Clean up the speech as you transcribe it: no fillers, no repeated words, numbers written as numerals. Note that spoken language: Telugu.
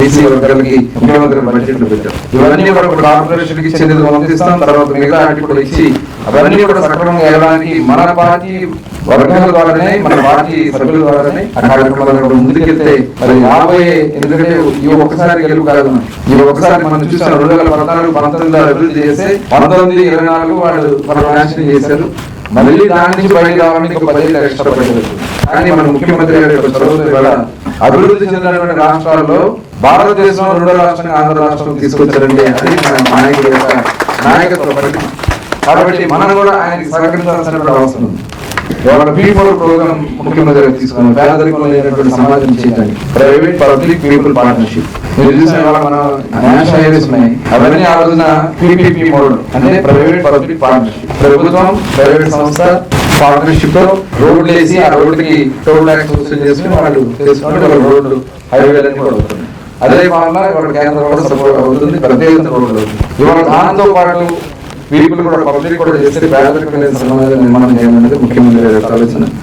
బీసీ వర్గాలకి ముఖ్యమంత్రి బడ్జెట్ లో పెట్టారు. ఇవన్నీ కూడా కార్పొరేషన్ కి చెందిన పంపిస్తాం, తర్వాత మిగతా వాటికి కూడా ఇచ్చి అవన్నీ కూడా సక్రమంగా వెళ్ళడానికి మన పార్టీ వర్గాల ద్వారానే, మన పార్టీ సభ్యుల ద్వారానే ఆ కార్యక్రమాలను కూడా ముందుకెళ్తే మరి రాబోయే, ఎందుకంటే ఈ ఒక్కసారి గెలుపు కాదు, ఈ ఒక్కసారి మనం చూసాం 2014-19 అభివృద్ధి చేస్తే 19-24 వాళ్ళు మన నాశనం చేశారు. మళ్ళీ దాని నుంచి బయట రావడానికి 10 ఏళ్ళు కష్టపడలేదు. కానీ మన ముఖ్యమంత్రి గారి యొక్క చదువుతో కూడా అభివృద్ధి చెందినటువంటి రాష్ట్రాల్లో భారతదేశంలో 2వ రాష్ట్రంగా ఆంధ్ర రాష్ట్రం తీసుకొచ్చారంటే అది మన నాయకుడి యొక్క నాయకత్వ పరిధి. కాబట్టి మనం కూడా ఆయనకి సహకరించాల్సినటువంటి అవసరం ఉంది. ఇవాళ పీపుల్ ప్రోగ్రామ్ ముఖ్యమంత్రి గారు తీసుకున్నాం, పేదరికం లేనటువంటి సమాజం చేయడానికి ప్రైవేట్ పబ్లిక్ పీపుల్ పార్ట్నర్షిప్. మీరు చూసిన వాళ్ళ మన నేషనల్ హైవేస్ ఉన్నాయి, అవన్నీ ఆ రోజున PPP మోడ్ అంటే ప్రైవేట్ పబ్లిక్ పార్ట్నర్షిప్. ప్రభుత్వం ప్రైవేట్ సంస్థ పార్ట్నర్షిప్ తో రోడ్లు వేసి ఆ రోడ్డుకి టోల్ ట్యాక్స్ వసూలు చేసుకుని వాళ్ళు చేసుకుంటే రోడ్లు హైవేలన్నీ కూడా అవుతుంది. అదే వల్ల ఇవాళ కేంద్రం కూడా సపోర్ట్ అవుతుంది, ప్రత్యేక రోడ్లు. ఇవాళ దాంతో పాటు పీపుల్ కూడా పబ్లిక్ కూడా చేస్తే పేదరికం లేని సమాజం నిర్మాణం చేయాలనేది ముఖ్యమంత్రి గారి ఆలోచన.